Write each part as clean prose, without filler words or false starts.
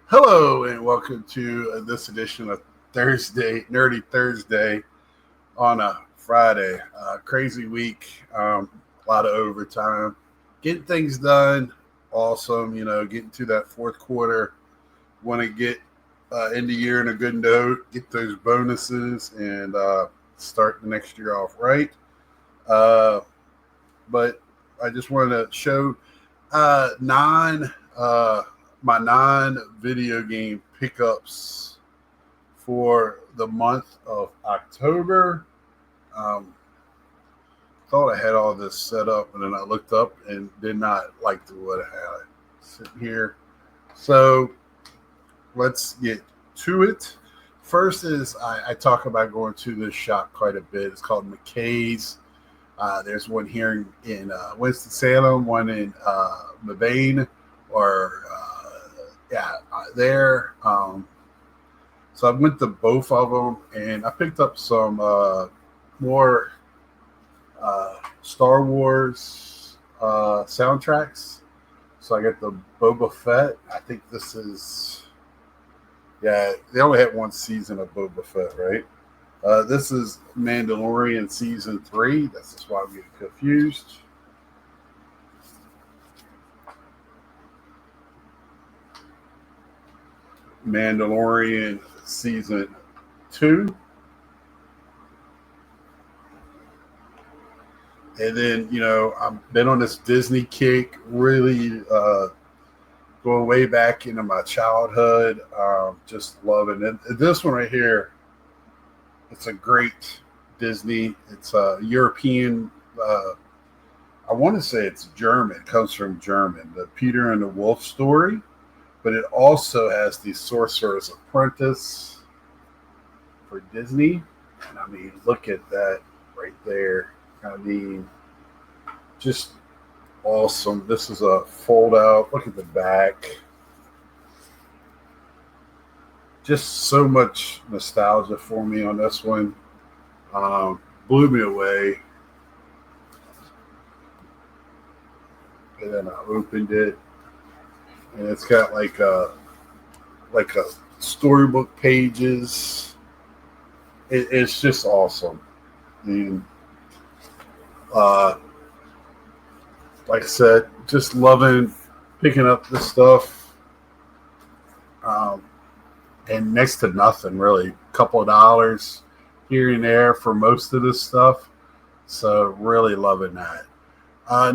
Hello and welcome to this edition of Thursday, Nerdy Thursday on a Friday. Crazy week, a lot of overtime, getting things done. Awesome, getting to that fourth quarter. Want to get in the year in a good note, get those bonuses, and start the next year off right. Uh, but I just wanted to show non my non video game pickups for the month of October. Um, Thought I had all this set up, and then I looked up and did not like what I had sitting here. So let's get to it. First is I talk about going to this shop quite a bit. It's called McKay's. There's one here in Winston-Salem, one in Mabane, or there. So I went to both of them, and I picked up some more Star Wars soundtracks. So I got the Boba Fett. I think this is, they only had one season of Boba Fett, right? This is Mandalorian season 3. That's just why I'm getting confused. Mandalorian season 2. And then, I've been on this Disney kick, really going way back into my childhood. Just loving it. This one right here, it's a great Disney. It's a European, I want to say it's German. It comes from German, the Peter and the Wolf story. But it also has the Sorcerer's Apprentice for Disney. And I mean, look at that right there. I mean, just awesome. This is a fold out. Look at the back. Just so much nostalgia for me on this one. Blew me away. And then I opened it. And it's got like a storybook pages. It's just awesome. And like I said, just loving picking up this stuff. And next to nothing, really. A couple of dollars here and there for most of this stuff. So really loving that.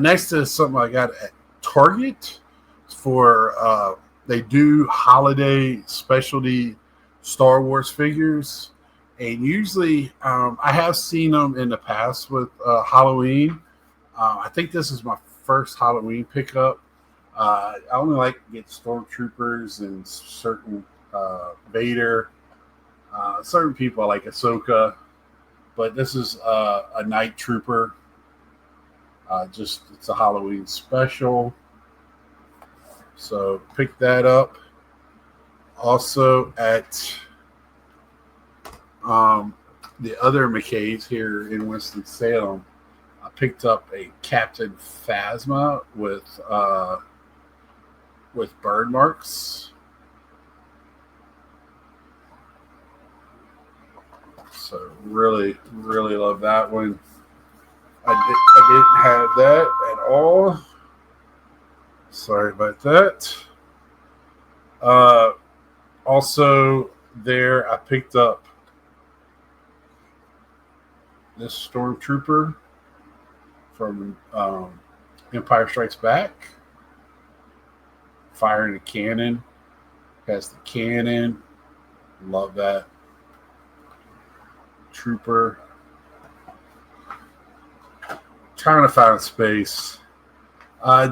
Next is something I got at Target for they do holiday specialty Star Wars figures. And usually I have seen them in the past with Halloween. I think this is my first Halloween pickup. I only like to get Stormtroopers and certain Vader. Certain people like Ahsoka. But this is a Night Trooper. It's a Halloween special. So pick that up. Also at the other McKay's here in Winston-Salem, I picked up a Captain Phasma with bird marks. So really, really love that one. I didn't have that at all. Sorry about that. Also, there I picked up this Stormtrooper from Empire Strikes Back. Firing a cannon. Has the cannon. Love that. Trooper. Trying to find space.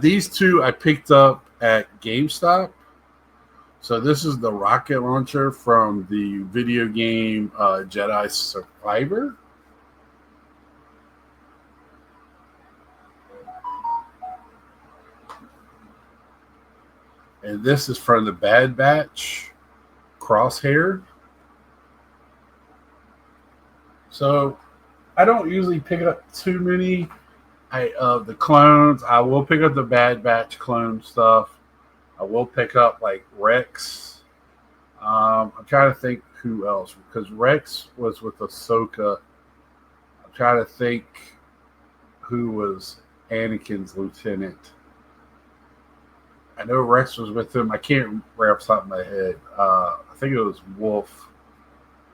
These two I picked up at GameStop. So this is the rocket launcher from the video game Jedi Survivor. And this is from the Bad Batch Crosshair. So I don't usually pick up too many of the clones. I will pick up the Bad Batch clone stuff. I will pick up like Rex I'm trying to think who else, because Rex was with Ahsoka. I'm trying to think who was Anakin's lieutenant. I know Rex was with him. I can't remember off the top of my head. I think it was Wolf.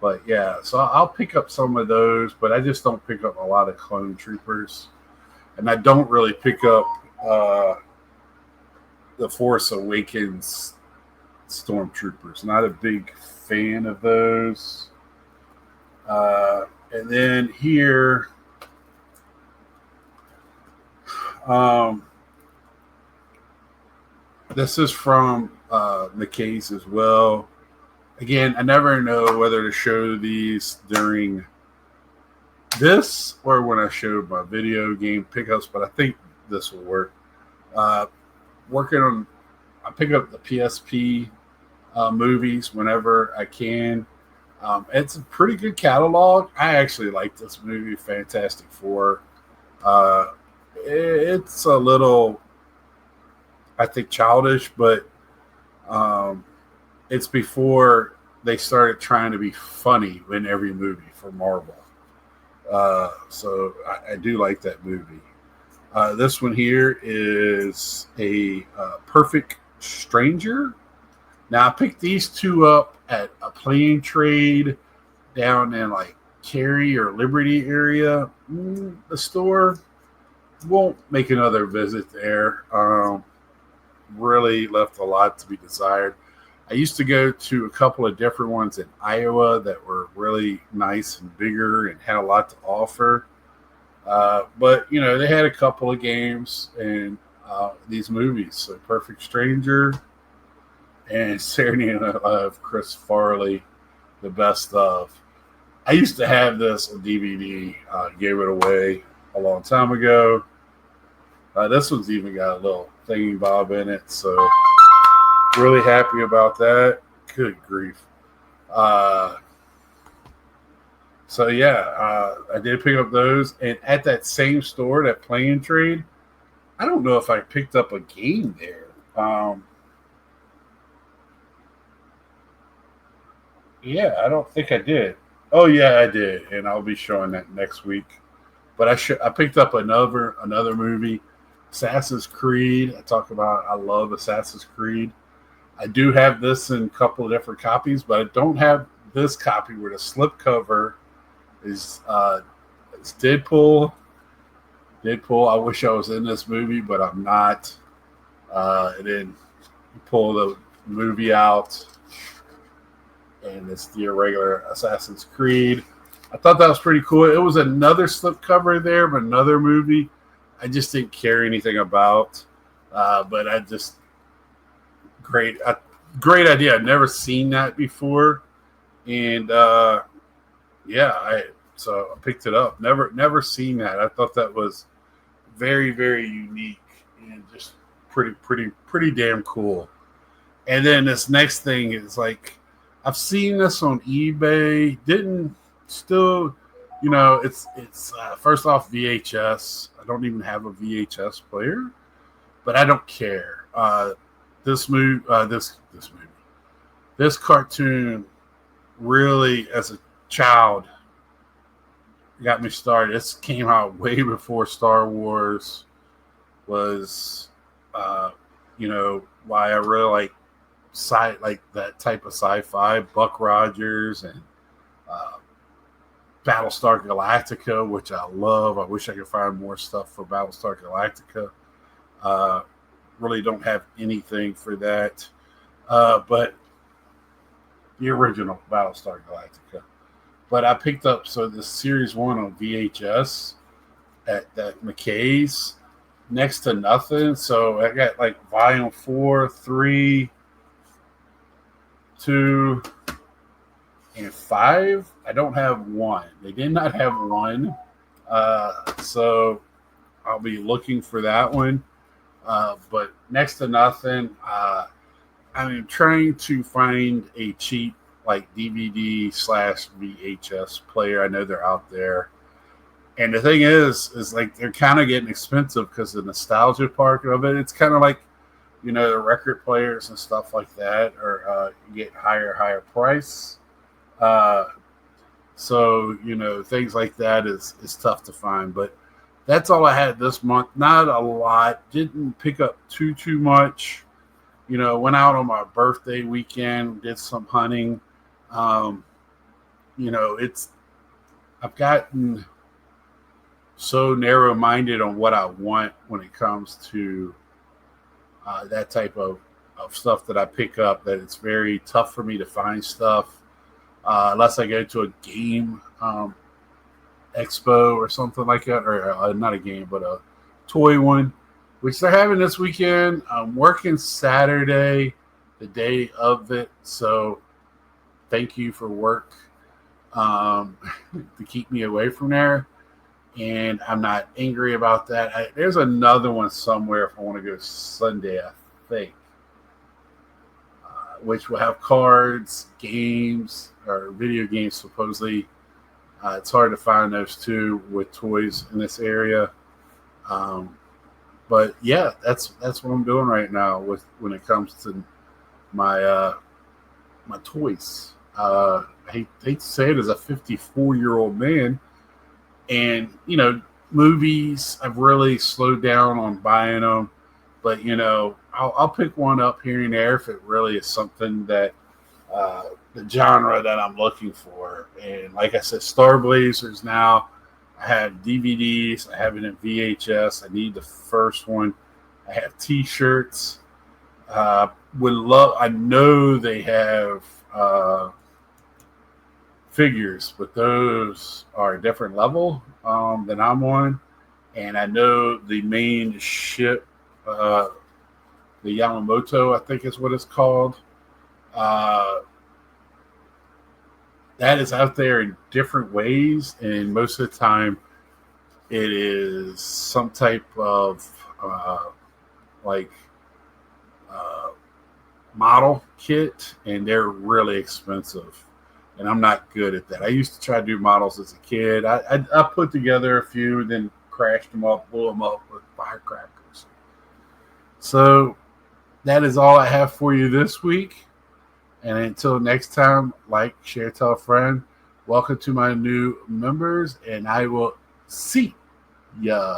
But yeah, so I'll pick up some of those, but I just don't pick up a lot of clone troopers. And I don't really pick up the Force Awakens stormtroopers. Not a big fan of those. And then here, this is from McKay's as well. Again, I never know whether to show these during this or when I showed my video game pickups, but I think this will work. Working on, I pick up the PSP movies whenever I can. It's a pretty good catalog. I actually like this movie, Fantastic Four. It's a little, I think, childish, but it's before they started trying to be funny in every movie for Marvel. So I do like that movie. This one here is a Perfect Stranger. Now, I picked these two up at a plane trade down in like Cary or Liberty area. The store won't make another visit there. Really left a lot to be desired. I used to go to a couple of different ones in Iowa that were really nice and bigger and had a lot to offer. But, you know, they had a couple of games and these movies. So Perfect Stranger and Saturday Night Live, Chris Farley, the best of. I used to have this on DVD. Gave it away a long time ago. This one's even got a little thingy bob in it. So really happy about that. Good grief. So yeah, I did pick up those, and at that same store, that Play & Trade, I don't know if I picked up a game there. Yeah, I don't think I did. Oh yeah, I did, and I'll be showing that next week. But I picked up another movie, Assassin's Creed. I love Assassin's Creed. I do have this in a couple of different copies, but I don't have this copy where the slipcover is it's Deadpool. Deadpool. I wish I was in this movie, but I'm not. And then you pull the movie out, and it's the irregular Assassin's Creed. I thought that was pretty cool. It was another slipcover there, but another movie. I just didn't care anything about. But I just great idea. I've never seen that before, and yeah, so I picked it up. Never seen that. I thought that was very, very unique and just pretty damn cool. And then this next thing is like, I've seen this on eBay. It's first off VHS. I don't even have a VHS player, but I don't care. This cartoon really, as a child, got me started. This came out way before Star Wars was, why I really like that type of sci-fi. Buck Rogers and Battlestar Galactica, which I love. I wish I could find more stuff for Battlestar Galactica. Really don't have anything for that. But the original Battlestar Galactica. But I picked up the Series 1 on VHS at that McKay's, next to nothing. So I got like volume 4, 3, 2, and 5. I don't have 1. They did not have 1. So I'll be looking for that one. But next to nothing. I'm trying to find a cheap DVD/VHS player. I know they're out there. And the thing is like they're kind of getting expensive because the nostalgia part of it. It's kind of like, the record players and stuff like that are get higher price. Uh, so things like that is tough to find. But that's all I had this month. Not a lot. Didn't pick up too much. Went out on my birthday weekend, did some hunting. Um, it's I've gotten so narrow minded on what I want when it comes to that type of stuff that I pick up that it's very tough for me to find stuff unless I go to a game expo or something like that, or not a game, but a toy one, which they're having this weekend. I'm working Saturday, the day of it, so thank you for work to keep me away from there. And I'm not angry about that. There's another one somewhere if I want to go Sunday, I think, which will have cards, games, or video games supposedly. It's hard to find those two with toys in this area. But yeah, that's what I'm doing right now when it comes to my my toys. I hate to say it as a 54-year-old man, and movies I've really slowed down on buying them, but I'll pick one up here and there if it really is something that the genre that I'm looking for. And like I said, Star Blazers now. I have DVDs. I have it in VHS. I need the first one. I have T-shirts. Would love. I know they have figures, but those are a different level than I'm on. And I know the main ship, the Yamamoto, I think is what it's called. That is out there in different ways, and most of the time it is some type of like model kit, and they're really expensive, and I'm not good at that. I used to try to do models as a kid. I put together a few, then crashed them up, blew them up with firecrackers. So that is all I have for you this week. And until next time, like, share, tell a friend. Welcome to my new members, and I will see ya.